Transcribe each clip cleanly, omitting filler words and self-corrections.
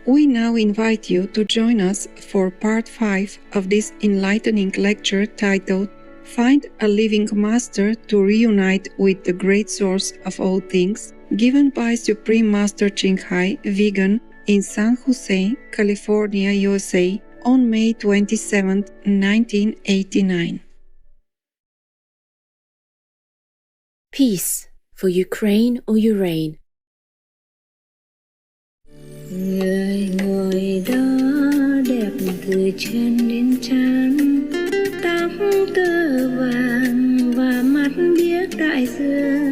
We now invite you to join us for part 5 of this enlightening lecture titled Find a Living Master to Reunite with the Great Source of All Things, given by Supreme Master Ching Hai, vegan, in San Jose, California, USA, on May 27, 1989. Peace for Ukraine or Ukraine. Người ngồi đó đẹp từ chân đến trán, tóc tơ vàng và mắt biếc đại dương,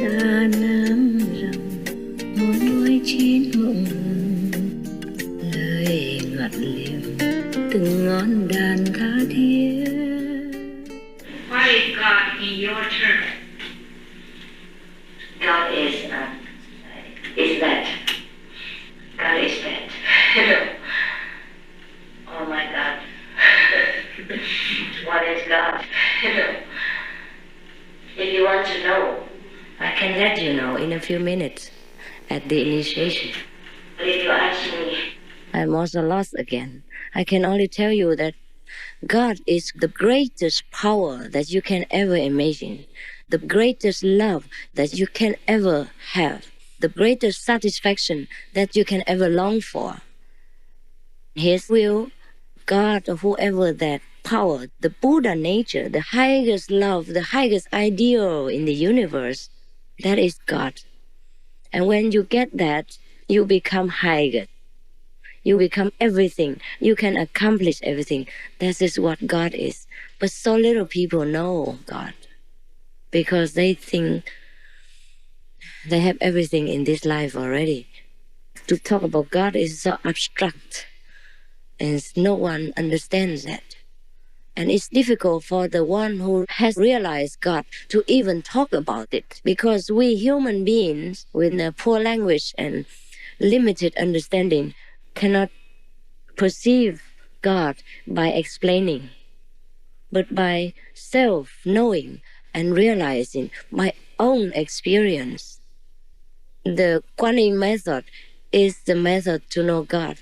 đà nam rồng môi chín mộng hồng, lời ngọt liềm từng ngón đàn tha thiết. What is God in your term? God is that. God is that. Oh my God. What is God? If you want to know, I can let you know in a few minutes at the initiation. But if you ask me, I'm also lost again. I can only tell you that God is the greatest power that you can ever imagine, the greatest love that you can ever have, the greatest satisfaction that you can ever long for. His will, God or whoever that power, the Buddha nature, the highest love, the highest ideal in the universe, that is God. And when you get that, you become higher. You become everything. You can accomplish everything. That is what God is. But so little people know God because they think they have everything in this life already. To talk about God is so abstract, and no one understands that. And it's difficult for the one who has realized God to even talk about it, because we human beings with a poor language and limited understanding cannot perceive God by explaining, but by self-knowing and realizing my own experience. The Kuan method is the method to know God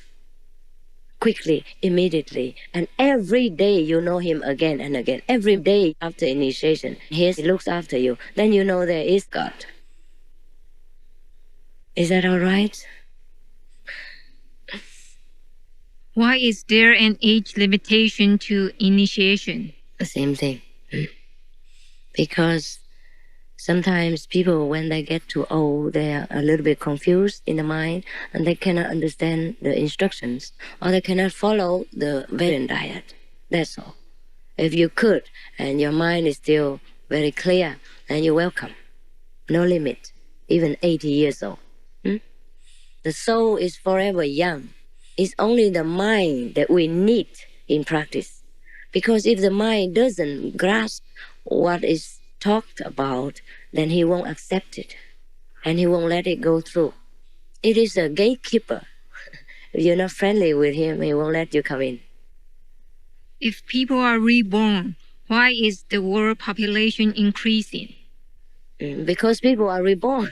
quickly, immediately, and every day you know Him again and again. Every day after initiation, He looks after you. Then you know there is God. Is that all right? Why is there an age limitation to initiation? The same thing. Because sometimes people, when they get too old, they are a little bit confused in the mind and they cannot understand the instructions, or they cannot follow the vegan diet. That's all. If you could and your mind is still very clear, then you're welcome. No limit. Even 80 years old. The soul is forever young. It's only the mind that we need in practice. Because if the mind doesn't grasp what is talked about, then he won't accept it. And he won't let it go through. It is a gatekeeper. If you're not friendly with him, he won't let you come in. If people are reborn, why is the world population increasing? Because people are reborn.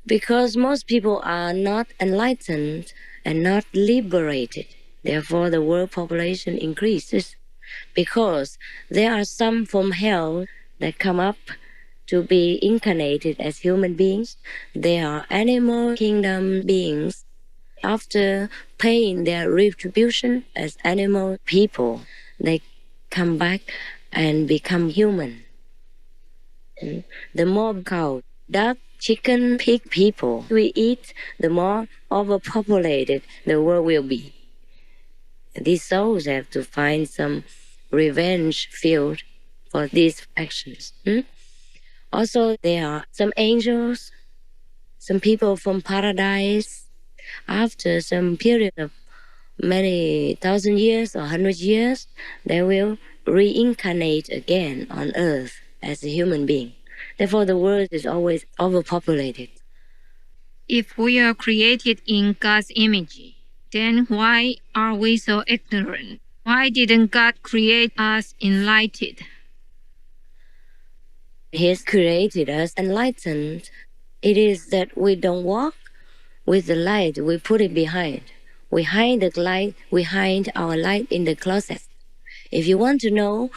Because most people are not enlightened and not liberated. Therefore, the world population increases. Because there are some from hell that come up to be incarnated as human beings. They are animal kingdom beings. After paying their retribution as animal people, they come back and become human. The more cow, duck, chicken, pig people we eat, the more overpopulated the world will be. These souls have to find some revenge field for these actions. Also, there are some angels, some people from paradise. After some period of many thousand years or 100 years, they will reincarnate again on earth as a human being. Therefore, the world is always overpopulated. If we are created in God's image, then why are we so ignorant? Why didn't God create us enlightened? He has created us enlightened. It is that we don't walk with the light, we put it behind. We hide the light, we hide our light in the closet. If you want to know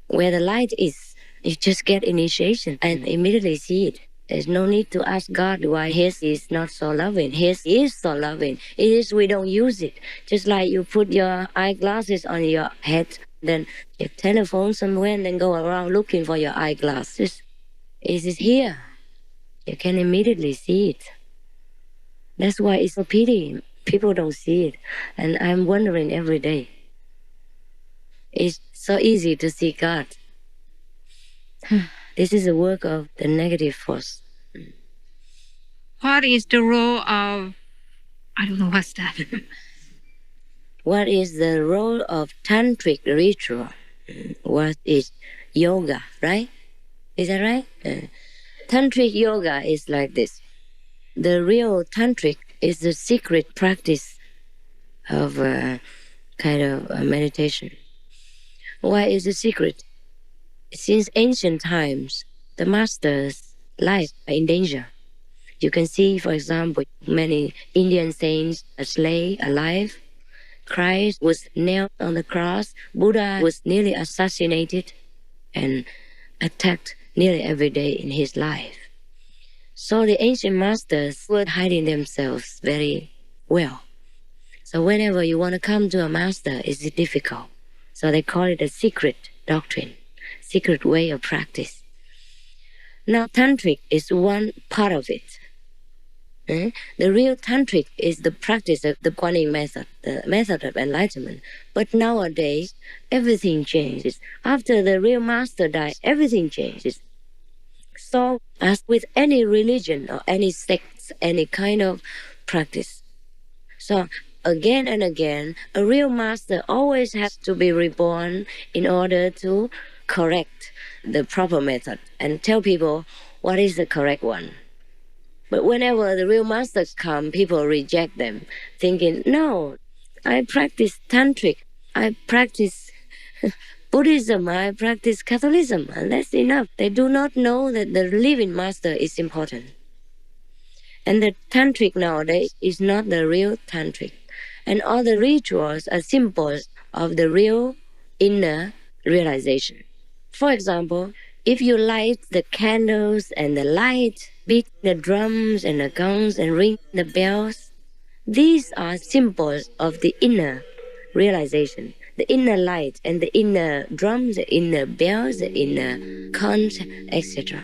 where the light is, you just get initiation and immediately see it. There's no need to ask God why His is not so loving. His is so loving. It is we don't use it. Just like you put your eyeglasses on your head, then you telephone somewhere and then go around looking for your eyeglasses. It is here. You can immediately see it. That's why it's a pity people don't see it. And I'm wondering every day. It's so easy to see God. This is a work of the negative force. What is the role of, I don't know what's that. What is the role of tantric ritual? What is yoga, right? Is that right? Tantric yoga is like this. The real tantric is the secret practice of kind of meditation. Why is it secret? Since ancient times, the master's life are in danger. You can see, for example, many Indian saints are slain alive. Christ was nailed on the cross. Buddha was nearly assassinated and attacked nearly every day in his life. So the ancient masters were hiding themselves very well. So whenever you want to come to a master, it's difficult. So they call it a secret doctrine, secret way of practice. Now, tantric is one part of it. The real tantric is the practice of the Kuan method, the method of enlightenment. But nowadays, everything changes. After the real master died, everything changes. So, as with any religion or any sect, any kind of practice. So, again and again, a real master always has to be reborn in order to correct the proper method and tell people what is the correct one. But whenever the real masters come, people reject them, thinking, no, I practice tantric, I practice Buddhism, I practice Catholicism, and that's enough. They do not know that the living master is important. And the tantric nowadays is not the real tantric. And all the rituals are symbols of the real inner realization. For example, if you light the candles and the light, beat the drums and the gongs and ring the bells, these are symbols of the inner realization, the inner light and the inner drums, the inner bells, the inner conch, etc.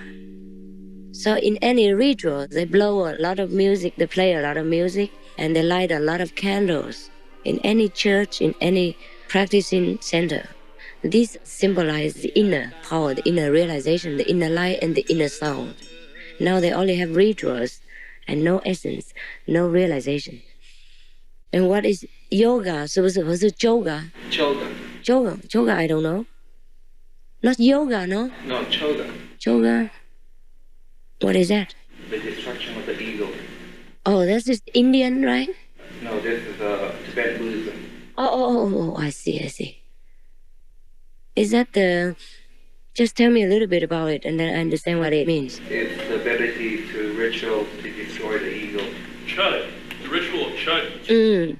So in any ritual, they blow a lot of music, they play a lot of music, and they light a lot of candles. In any church, in any practicing center, these symbolize the inner power, the inner realization, the inner light, and the inner sound. Now they only have rituals and no essence, no realization. And what is yoga? So was it yoga? Choga. Yoga, I don't know. Not yoga, no? No, choga. Yoga. What is that? The destruction of the ego. Oh, that's just Indian, right? No, this is Tibetan Buddhism. Oh, I see. Is that the... Just tell me a little bit about it and then I understand what it means. It's the ability to ritual to destroy the ego. Chud. The ritual of chud.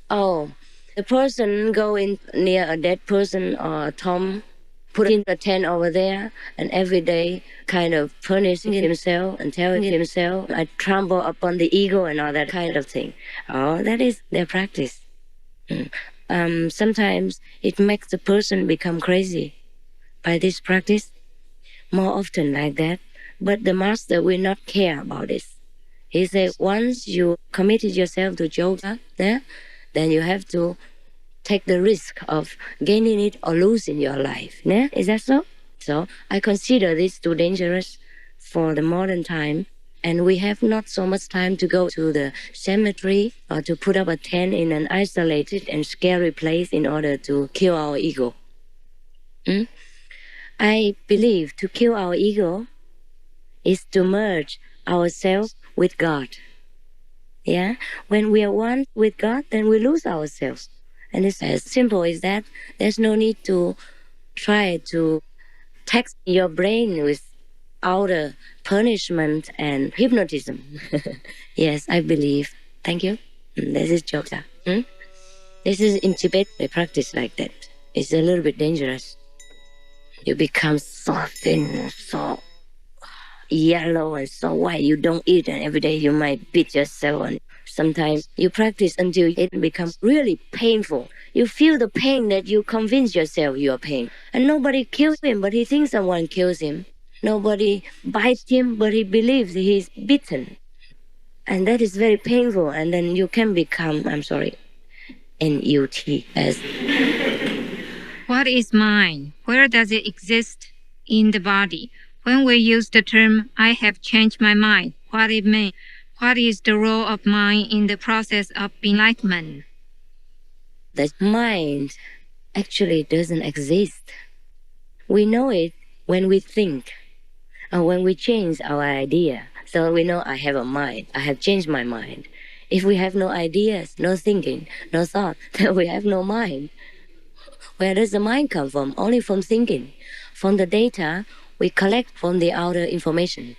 Oh, the person go in near a dead person or a tomb, put in a tent over there, and every day kind of punishing himself and telling himself, I trample upon the ego and all that kind of thing. Oh, that is their practice. Sometimes it makes the person become crazy by this practice, more often like that. But the master will not care about this. He said, once you committed yourself to yoga, then you have to take the risk of gaining it or losing your life. Yeah? Is that so? So I consider this too dangerous for the modern time. And we have not so much time to go to the cemetery or to put up a tent in an isolated and scary place in order to kill our ego. I believe to kill our ego is to merge ourselves with God. Yeah? When we are one with God, then we lose ourselves. And it's as simple as that. There's no need to try to tax your brain with outer punishment and hypnotism. Yes, I believe. Thank you. This is joke. This is in Tibet, they practice like that. It's a little bit dangerous. You become so thin, so yellow and so white. You don't eat, and every day you might beat yourself. And sometimes you practice until it becomes really painful. You feel the pain that you convince yourself you are pain. And nobody kills him, but he thinks someone kills him. Nobody bites him, but he believes he's beaten. And that is very painful. And then you can become, NUT. What is mind? Where does it exist in the body? When we use the term, I have changed my mind, what it means? What is the role of mind in the process of enlightenment? The mind actually doesn't exist. We know it when we think, or when we change our idea. So we know I have a mind. I have changed my mind. If we have no ideas, no thinking, no thought, then we have no mind. Where does the mind come from? Only from thinking. From the data we collect from the outer information.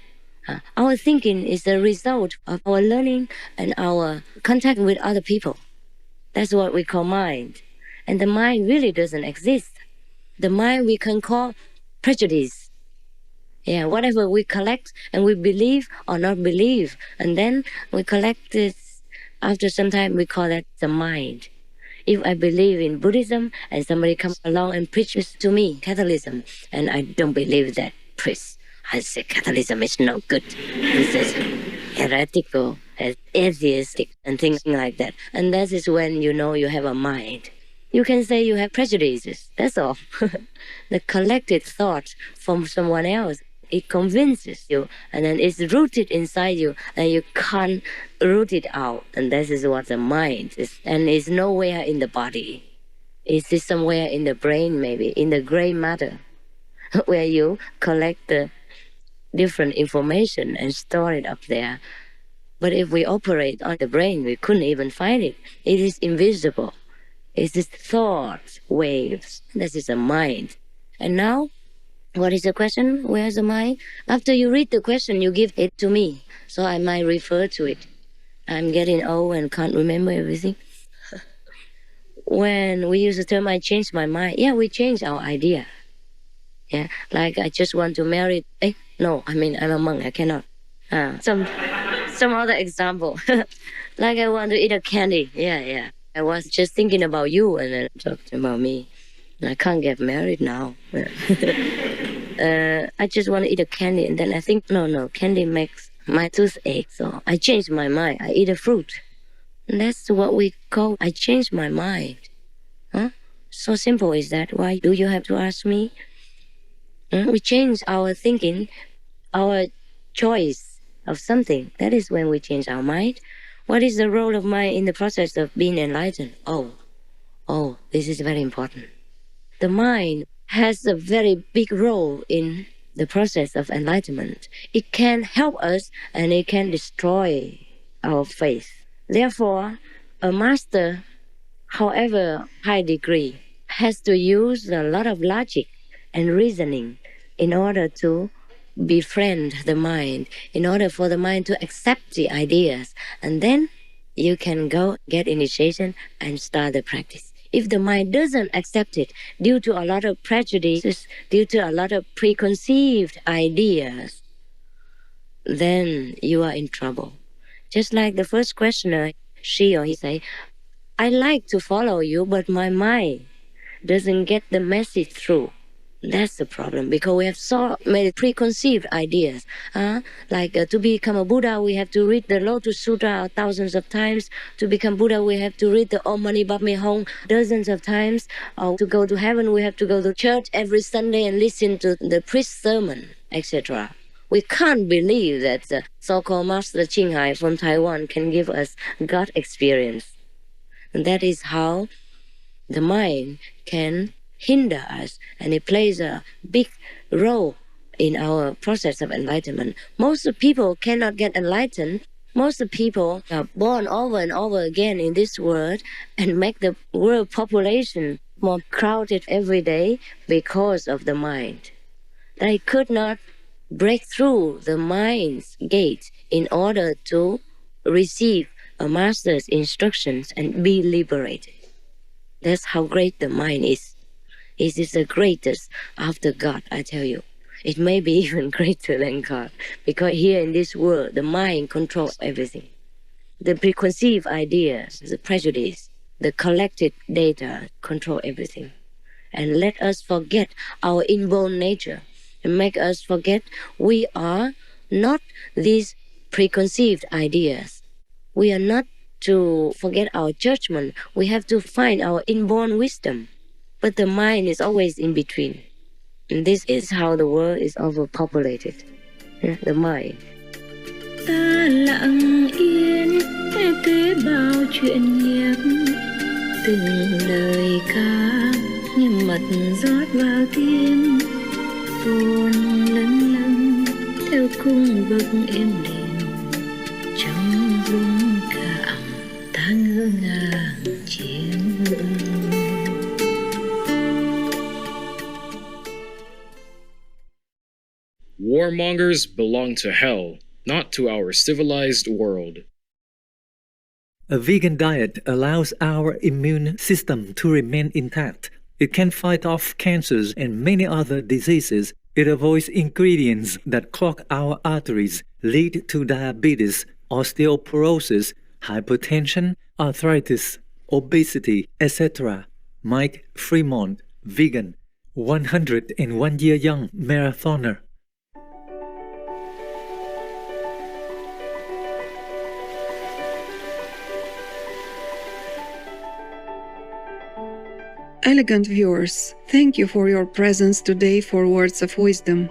Our thinking is the result of our learning and our contact with other people. That's what we call mind. And the mind really doesn't exist. The mind we can call prejudice. Yeah, whatever we collect and we believe or not believe. And then we collect it. After some time, we call that the mind. If I believe in Buddhism and somebody comes along and preaches to me Catholicism, and I don't believe that priest, I say Catholicism is no good. This is heretical, atheistic, and things like that. And that is when you know you have a mind. You can say you have prejudices, that's all. The collected thought from someone else, it convinces you, and then it's rooted inside you, and you can't root it out. And this is what the mind is. And it's nowhere in the body. It's somewhere in the brain, maybe, in the gray matter, where you collect the different information and store it up there. But if we operate on the brain, we couldn't even find it. It is invisible. It's just thought waves. This is a mind. And now, what is the question? Where's the mind? After you read the question, you give it to me, so I might refer to it. I'm getting old and can't remember everything. When we use the term, I changed my mind. Yeah, we change our idea. Yeah, like I just want to marry. No, I'm a monk. I cannot. Some other example. Like I want to eat a candy. Yeah. I was just thinking about you and then talking about me. I can't get married now. I just want to eat a candy, and then I think, no, candy makes my toothache. So I changed my mind. I eat a fruit. And that's what we call, I changed my mind. So simple is that. Why do you have to ask me? We change our thinking, our choice of something. That is when we change our mind. What is the role of mind in the process of being enlightened? Oh, this is very important. The mind has a very big role in the process of enlightenment. It can help us and it can destroy our faith. Therefore, a master, however high degree, has to use a lot of logic and reasoning in order to befriend the mind, in order for the mind to accept the ideas. And then you can go get initiation and start the practice. If the mind doesn't accept it due to a lot of prejudices, due to a lot of preconceived ideas, then you are in trouble. Just like the first questioner, she or he say, I like to follow you, but my mind doesn't get the message through. That's the problem, because we have so many preconceived ideas. To become a Buddha, we have to read the Lotus Sutra thousands of times. To become Buddha, we have to read the Om Mani Padme Hum dozens of times. Or to go to heaven, we have to go to church every Sunday and listen to the priest's sermon, etc. We can't believe that the so-called Master Qinghai from Taiwan can give us God experience. And that is how the mind can hinder us, and it plays a big role in our process of enlightenment. Most people cannot get enlightened. Most people are born over and over again in this world and make the world population more crowded every day because of the mind. They could not break through the mind's gate in order to receive a master's instructions and be liberated. That's how great the mind is. It is the greatest after God, I tell you. It may be even greater than God, because here in this world, the mind controls everything. The preconceived ideas, the prejudice, the collected data control everything. And let us forget our inborn nature and make us forget we are not these preconceived ideas. We are not to forget our judgment. We have to find our inborn wisdom. But the mind is always in between. And this is how the world is overpopulated. The mind. Ta lặng yên kể bao chuyện nhiệt, từng lời ca như mật rót vào tim, buồn lân lân theo cung bậc êm đềm, trong rung cảm ta ngỡ ngàng chiêm ngưỡng. Warmongers belong to hell, not to our civilized world. A vegan diet allows our immune system to remain intact. It can fight off cancers and many other diseases. It avoids ingredients that clog our arteries, lead to diabetes, osteoporosis, hypertension, arthritis, obesity, etc. Mike Fremont, vegan, 101-year young marathoner. Elegant viewers, thank you for your presence today for Words of Wisdom.